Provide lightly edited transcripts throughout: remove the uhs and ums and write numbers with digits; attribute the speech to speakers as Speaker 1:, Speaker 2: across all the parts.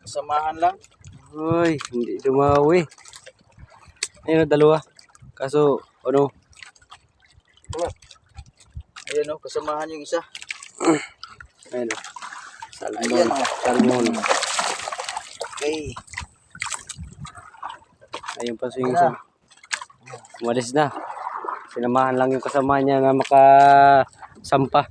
Speaker 1: Samahan lang.
Speaker 2: Uy, hindi dumawi. Ayun, dalawa. Kaso, ano?
Speaker 1: Ayan o, kasamahan yung isa.
Speaker 2: Ayun, salmon.
Speaker 1: Ayan, oh.
Speaker 2: Salmon.
Speaker 1: Okay.
Speaker 2: Ayun pa yung isa. Umalis na. Sinamahan lang yung kasama niya nga makasampa.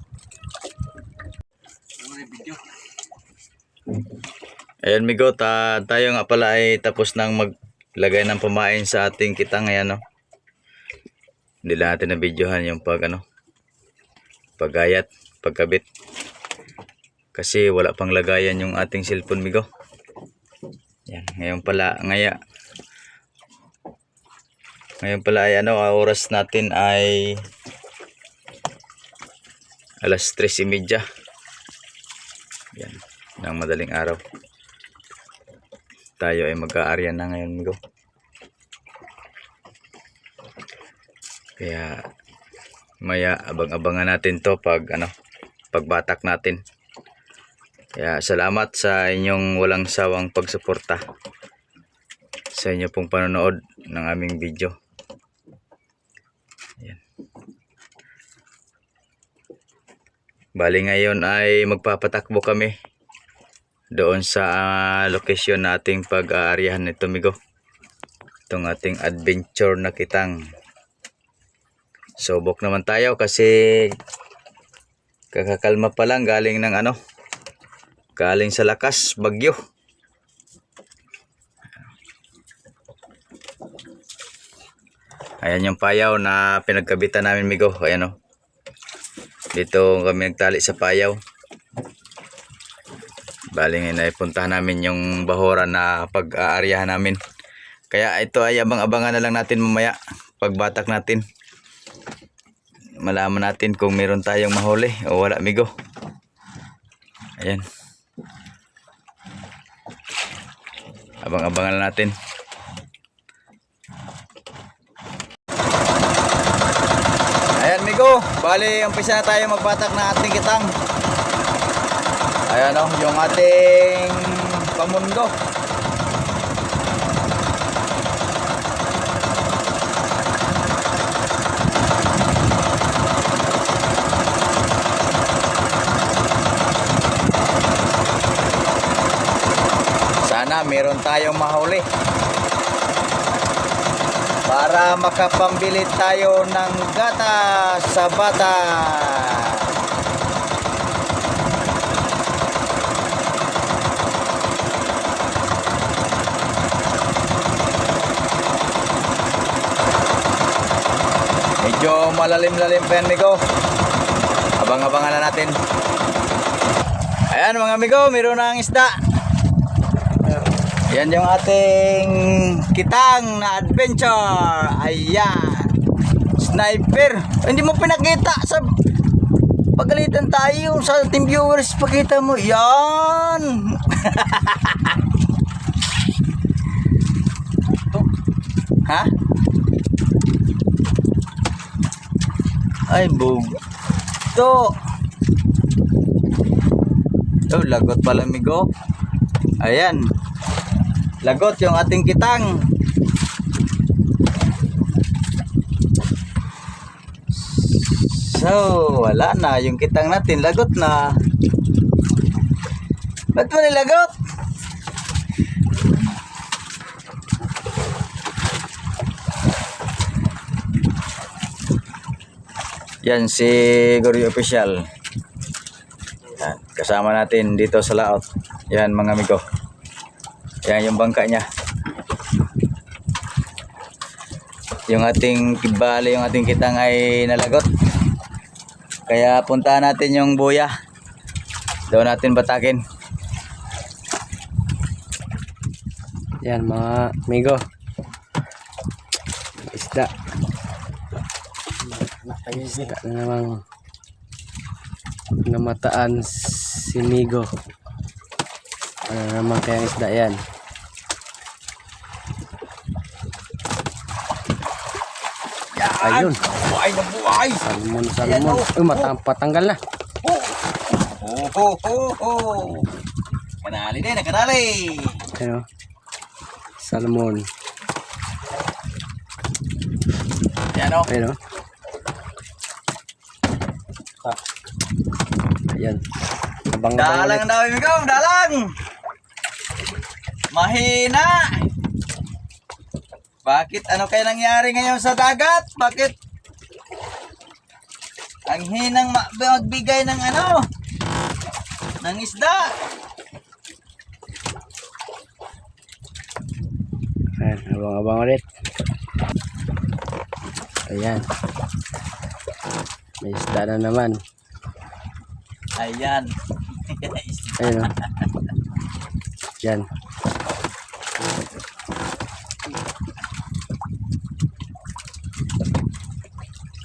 Speaker 1: Ayan migo, tayo nga pala ay tapos nang maglagay ng pamain sa ating kitang. Ayan o. Hindi lang natin na-videohan yung paggayat, pagkabit. Kasi wala pang lagayan yung ating cellphone migo. Yan, ngayon pala ay oras natin ay alas 3:30. Yan, ng madaling araw. Tayo ay mag-aarya na ngayon migo. Kaya maya abang-abangan natin to pagbatak natin. Kaya salamat sa inyong walang sawang pagsuporta sa inyo pong panonood ng aming video. Ayan. Bali ngayon ay magpapatakbo kami doon sa location na ating pag-aaryahan nito migo. Itong ating adventure na kitang. Subok naman tayo kasi kakakalma pa lang galing sa lakas bagyo. Ayan yung payaw na pinagkabitan namin migo. Ayan o. Dito kami nagtali sa payaw. Bali ngayon ay puntahan namin yung bahoran na pag-aaryahan namin. Kaya ito ay abang-abangan na lang natin mamaya. Pagbatak natin. Malaman natin kung meron tayong mahuli o wala migo. Ayan. Abang-abangan na natin. Ayan migo, bali umpisa na tayo magbatak na ating kitang. Ayan o, yung ating pamundo. Sana meron tayong mahuli para makapambili tayo ng gata sa bata. Medyo malalim-lalim pa yan migo. Abang-abangan na natin. Ayan mga migo, meron na ang isda. Yan yung ating kitang na adventure. Ayan. Sniper. Hindi mo pinakita sa pagalitan tayo sa team viewers. Pakita mo. Yan. Ha? Ay bug. To. Oh, lagot pala migo. Ayan. Lagot yung ating kitang. So, wala na. Yung kitang natin, lagot na. Ba't mo nilagot? Yan si Goryo Official. Yan, kasama natin dito sa laot. Yan mga amigo. Yan yung bangka niya. Yung ating kibali, yung ating kitang ay nalagot. Kaya puntahan natin yung buya. Doon natin batakin.
Speaker 2: Yan mga amigo. Isda. Isda na namang namataan si Migo. Ano naman kayang isda yan? Ayun.
Speaker 1: Buhay na buhay.
Speaker 2: Salmon, salmon. Uy, patanggal na.
Speaker 1: Oh. Yan Nakadali din, nakadali.
Speaker 2: Ano? Salmon.
Speaker 1: Yan o.
Speaker 2: Ayun o. Ayan. Abang-abang ulit.
Speaker 1: Dalang daw, Migong, dalang. Mahina. Bakit? Ano kaya nangyari ngayon sa dagat? Bakit? Ang hinang magbigay ng ano? Ng isda.
Speaker 2: Ayan, abang-abang ulit. Ayan. May isda na naman.
Speaker 1: Ayan.
Speaker 2: Ayun o. Yan.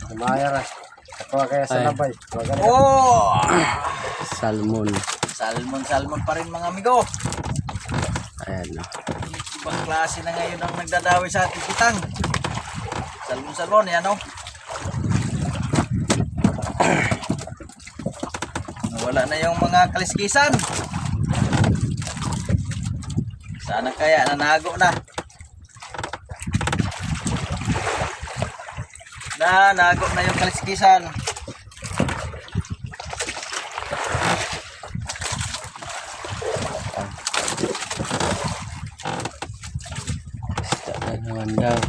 Speaker 3: Lumayan na. Ako kaya sa
Speaker 2: Ay.
Speaker 3: labay.
Speaker 1: Oh!
Speaker 2: Salmon.
Speaker 1: Salmon pa rin mga amigo.
Speaker 2: Ayan o.
Speaker 1: Ibang klase na ngayon ang nagdadawi sa ating kitang. Salmon, yan o. Wala na yung mga kaliskisan. Sana kaya nanago na. Nanago na yung kaliskisan.
Speaker 2: Isda na naman daw.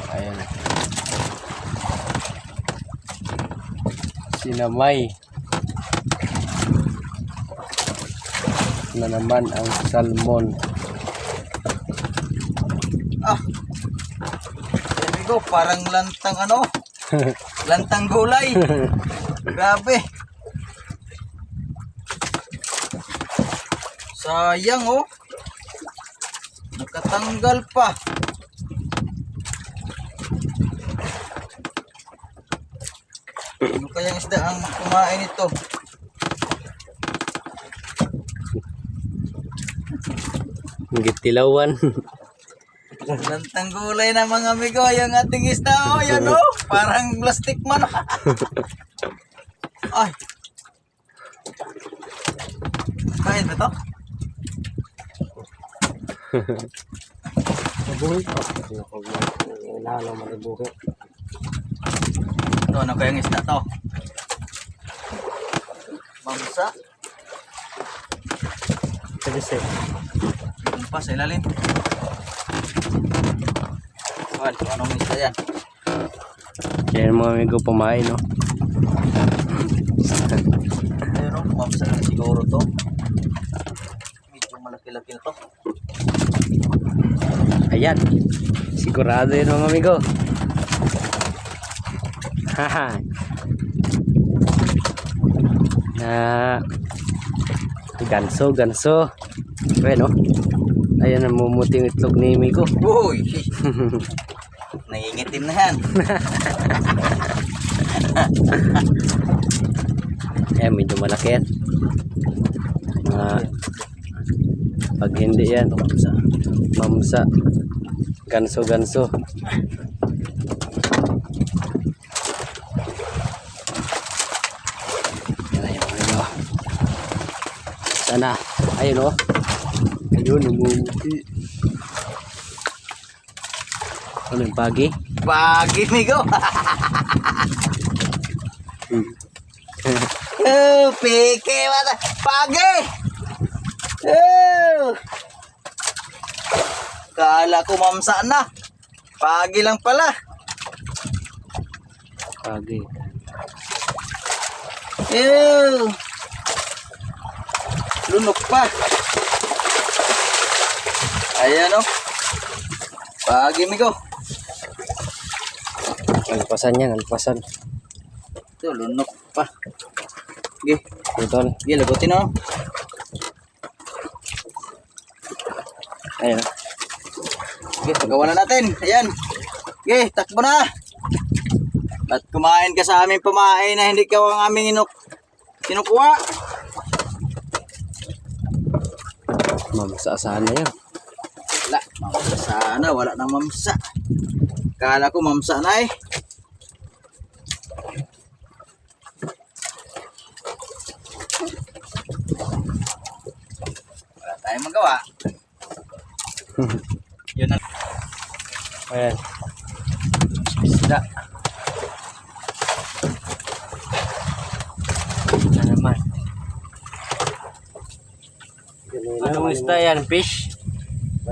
Speaker 2: Ayan. Sinamay. Na naman ang salmon.
Speaker 1: Ah. Amigo, parang lantang ano? Lantang gulay. Grabe. Sayang oh. Nakatanggal pa. Ano kayang isda ang kumain ito?
Speaker 2: Gitilawan.
Speaker 1: Lantang gulay na mga amigo, yung ating isda oh, yan oh. Parang plastic man. Ay. Kain ba to?
Speaker 3: Mabuhay pa. Inalo mo rin buhay.
Speaker 1: Ito, ano kayang isda to? Mamsa.
Speaker 3: Kasi
Speaker 1: Tumpa sa ilalim. Well, anong isda yan?
Speaker 2: Kaya mga amigo pumain, no?
Speaker 1: Ayun o, mamsa na siguro to. Medyo malaki-laki na to.
Speaker 2: Ayan. Sigurado yun mga amigo. Haha. Na ganso. Bueno. Ayan ang mumuting itlog ni Miko.
Speaker 1: Uy! Nangingitim na yan.
Speaker 2: Ayan, medyo malaki yan. Pag hindi yan, mamsa. Ganso. Ayan, ayun o. Sana. Ayun o. Ayun, umumuti. Ano yung pagi?
Speaker 1: Pagi, migo. Oh, peke mata. Pagi! Oh! Kala ko mamsa na. Pagi lang pala.
Speaker 2: Pagi.
Speaker 1: Ew! Lunok pa. Ayan o. Pagi, migo.
Speaker 2: Alpasan yan, alpasan.
Speaker 1: Ito, lunok pa. Sige,
Speaker 2: Putol.
Speaker 1: sige, lagutin o.
Speaker 2: Ayun.
Speaker 1: Sige, pagawa na natin. Ayan. Sige, takbo na. At kumain ka sa aming pamain na hindi ka ang aming Kinukuha.
Speaker 2: Mamsa sana yan.
Speaker 1: Wala, mamsa sana. Wala nang mamsa. Kala ko mamsa na eh. Wala tayong magawa. Yun ang...
Speaker 2: Ayan. Isda. Ito naman. Anong isda yan? Fish?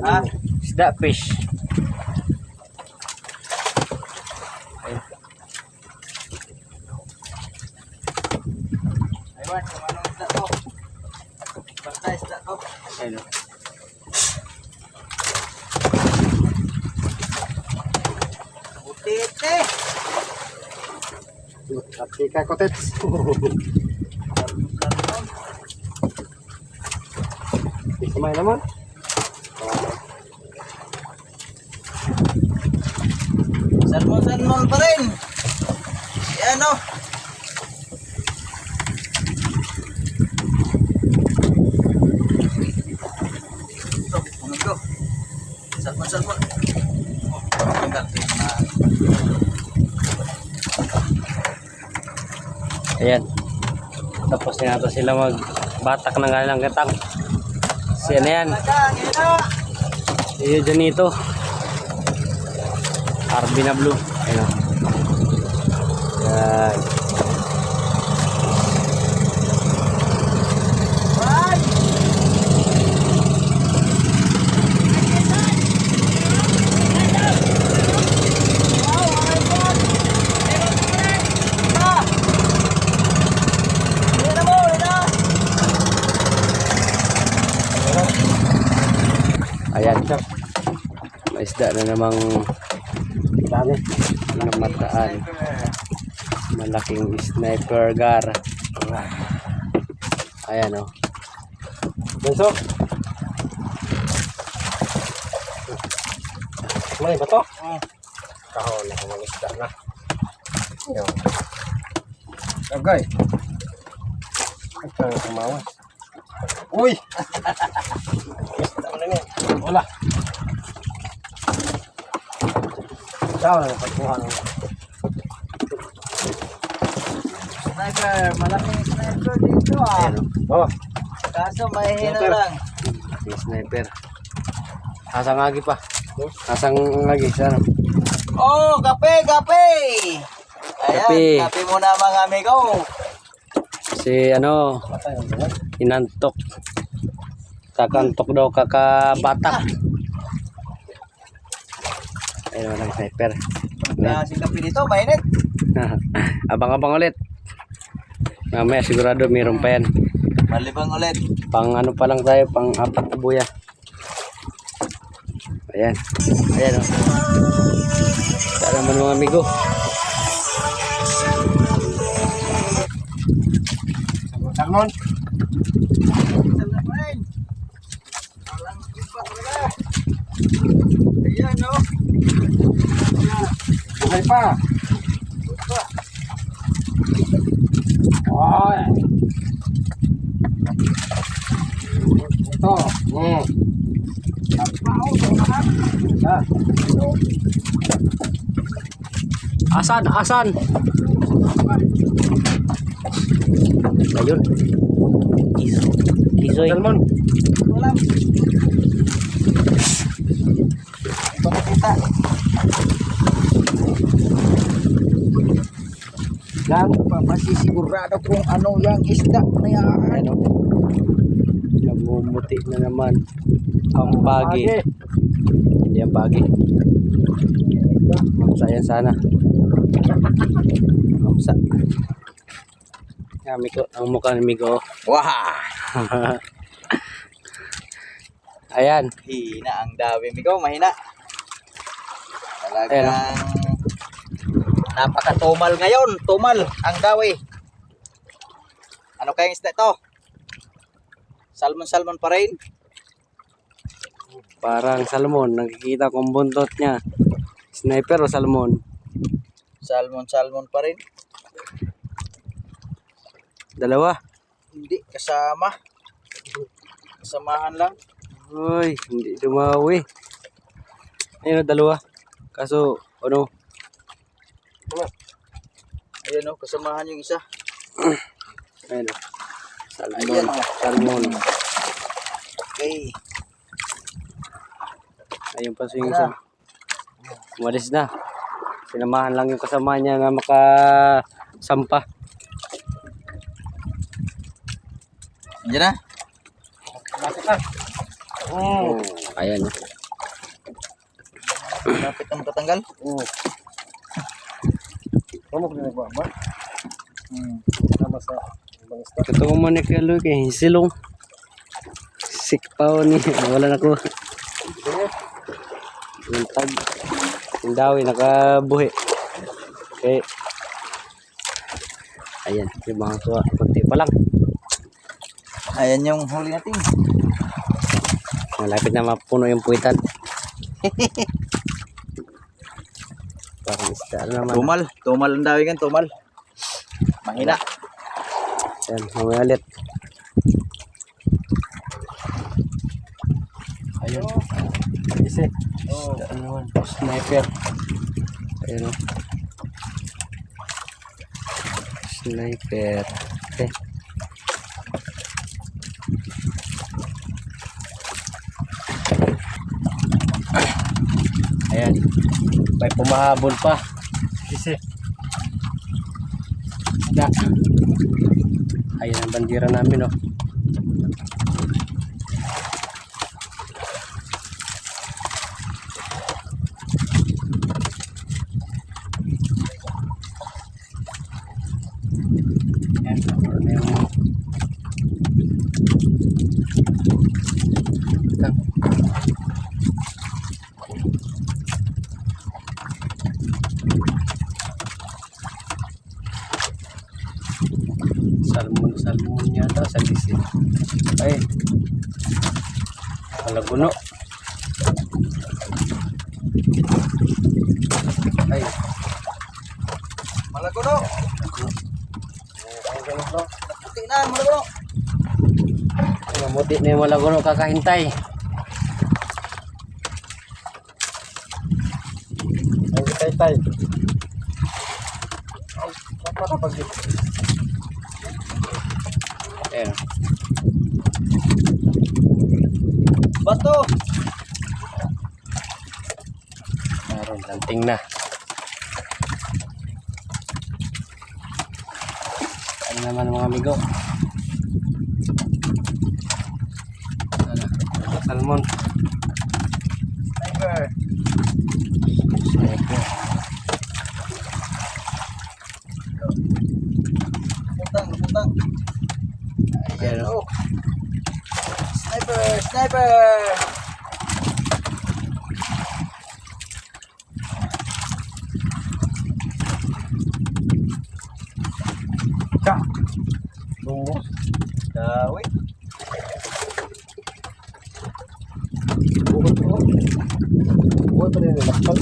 Speaker 1: Ha?
Speaker 2: Isda, fish.
Speaker 1: Aywan, kung anong isda to. Basta isda to.
Speaker 2: Ayun.
Speaker 1: Butete.
Speaker 3: Kapika ko, tits. Kumay naman.
Speaker 1: Salmon pa rin. Yan o. Ito, ano to? Salmon. Oh, tanggal.
Speaker 2: Ayan. Tapos na nato sila magbatak ng kanilang gatang. Siya na yan. Iyo dyan ito. RB na blue. Ayan. Ayan. Ayan. May isda na namang dami. Namataan. Malaking sniper gar. Ayan o.
Speaker 3: Bunso. Kumay ba to? Kahon na kung mag-isda na. Yun. Okay. Ito kumawas. Uy! Isda mo na niya. Wala. Daw na pagkuha ng
Speaker 1: Sniper, malaking sniper dito ah.
Speaker 2: Ayan o.
Speaker 3: oh,
Speaker 1: Kaso mahihina
Speaker 3: Sniper.
Speaker 1: lang.
Speaker 2: Yung sniper. Asang agi pa. Asang agi. Sana.
Speaker 1: Oh, kape! Ayan,
Speaker 2: Kape.
Speaker 1: kape muna mga amigo.
Speaker 2: Si ano,
Speaker 3: patay ang buwan.
Speaker 2: inantok. Kakantok daw kakabatak. Ayun walang sniper.
Speaker 1: Si kape dito, mainit.
Speaker 2: Abang-abang ulit. Mamaya sigurado mayroon pa yan.
Speaker 1: Malibang ulit.
Speaker 2: Pang ano pa lang tayo, pang apat na buya. Ayan. Ayan o. Tara naman mga amigo.
Speaker 3: Salmon.
Speaker 1: Walang iba talaga. Ayan, no?
Speaker 3: Buhay pa. Oy. Ito. Ah.
Speaker 2: Asan? Ayun. Kisoy.
Speaker 3: Salmon.
Speaker 1: Walang. Ito nakita. Gago pa masisigurado kung ano yung isda na yan.
Speaker 2: Ayan o. Namumuti na naman. Ang bagi. Hindi ang bagi. Mamsa yan sana. Mamsa. Yan, Miko. Ang mukha ni Miko.
Speaker 1: Wah!
Speaker 2: Ayan.
Speaker 1: Hina ang dami. Ikaw, mahina. Talagang napakatumal ngayon. Tumal ang dawi. Ano kayang isda ito? Salmon pa rin.
Speaker 2: Parang salmon. Nakikita kong buntot niya. Sniper o salmon?
Speaker 1: Salmon pa rin.
Speaker 2: Dalawa.
Speaker 1: Hindi, kasama. Kasamahan lang.
Speaker 2: Uy, hindi dumawi. Ayun, dalawa. Kaso, ano,
Speaker 1: Ayan o, kasamahan yung isa.
Speaker 2: ayun. Salmon.
Speaker 1: Ayan o.
Speaker 2: Salmon.
Speaker 1: Okay.
Speaker 2: Ayun pa yung isa. Umalis na. Sinamahan lang yung kasama niya na makasampa.
Speaker 1: Diyan na.
Speaker 2: Oh. Ayan.
Speaker 1: Lapit ang katanggal.
Speaker 3: Ano ko nagawa ba? Sama sa ibang isda.
Speaker 2: Totoo mo ni Kaloy kay silong. Sikpaw ni. Wala na ko. Yung tag. Yung dawi nakabuhi. Okay. Ayan. Yung mga tuwa. Kunti pa lang.
Speaker 1: Ayan yung huli natin.
Speaker 2: Malapit na mapuno yung puwitan. Parang isda naman.
Speaker 1: Tumal ang dawi kan, tumal. Mahina.
Speaker 2: Ayan, mamaya ulit. Ayun. Isa. Isda naman. Sniper. Ayun o. Sniper. Okay. Ayan. May pumahabol pa. Isa. Isda. Ayan ang bandira namin, oh. Ayan, ano yung... Salmon yata sa gisin. Ay. Malaguno. Ay.
Speaker 1: Malaguno. Puti na, malaguno.
Speaker 2: Mamuti na yung malaguno kakahintay.
Speaker 3: Ay, tay. Ay, kapag
Speaker 2: Ayan.
Speaker 1: Bato.
Speaker 2: Meron, lanting na. Ano naman mga amigo? Ano? Salmon.
Speaker 1: Sniper.
Speaker 2: Sniper.
Speaker 1: Puntang.
Speaker 2: Ayan.
Speaker 1: Oh. Sniper.
Speaker 3: Bungo.
Speaker 1: Dawi.
Speaker 3: Bungo to. Bungo pa rin nilakpan.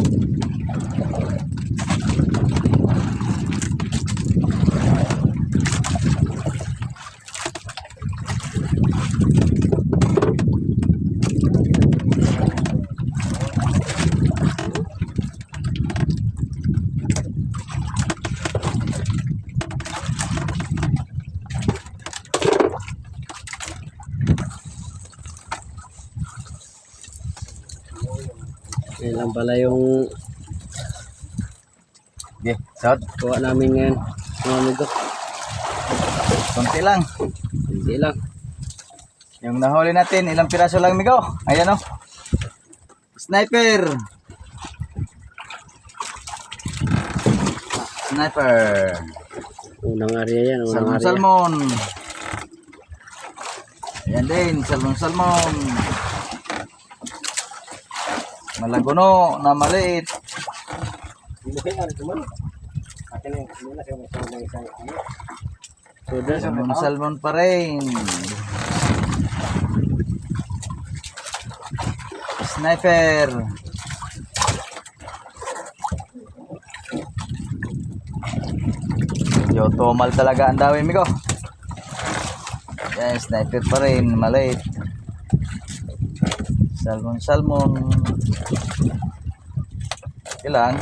Speaker 2: Yan lang pala yung
Speaker 1: Okay, shot.
Speaker 2: kuha namin ngayon. Mga amigo.
Speaker 1: Konti lang.
Speaker 2: Hindi lang.
Speaker 1: Yung nahuli natin, ilang piraso lang, migo. Ayan o. Sniper.
Speaker 2: Unang area yan. Unang area.
Speaker 1: Salmon. Ayan din, salmon. Malaguno na maliit.
Speaker 3: Hindi na naman. Akin na yung kasi may sama ng isang ano.
Speaker 2: Suda.
Speaker 1: Salmon pa rin. Sniper. Yo, tumal talaga ang dami, migo. Yan, sniper pa rin, maliit. Salmon. Ilan?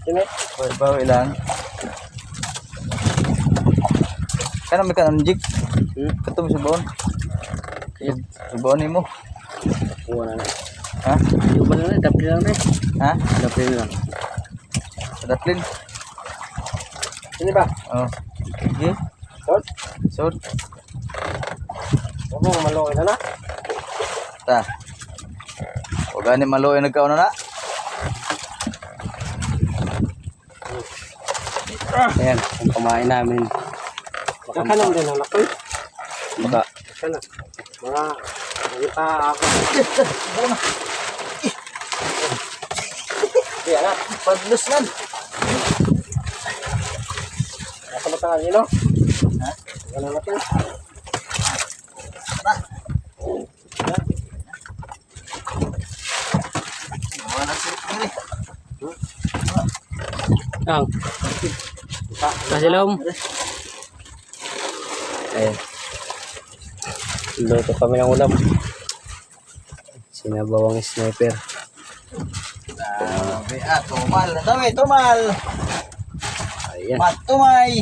Speaker 2: Sino?
Speaker 1: Bawa ilan? Kana may kanon jig. Kato mo sa baon. Sa baon mo.
Speaker 2: Wala na.
Speaker 1: Ha?
Speaker 2: Yung ba na, dapat lang na.
Speaker 1: Ha?
Speaker 2: Dapat lang.
Speaker 1: Sa daplin.
Speaker 2: Sino ba?
Speaker 1: Oh. Sige.
Speaker 2: Sort?
Speaker 1: Sod.
Speaker 2: Huwag mo maluoy na na.
Speaker 1: Ta. O gani maluoy nagkaon na.
Speaker 2: Ayan, ang kumain namin. Nakalang din ang lakoy. Baka. Nakalang. Mga, nakita ako. Di, anak.
Speaker 1: Padlos man.
Speaker 2: Nasa matangan nyo, no? Ha? Ganun natin.
Speaker 1: Wala sirip ni.
Speaker 2: Ang. Kasilom. Ayan. Luto kami ng ulam. Sinabawang sniper.
Speaker 1: Tumal na daw tumal.
Speaker 2: Ayan.
Speaker 1: Matumay.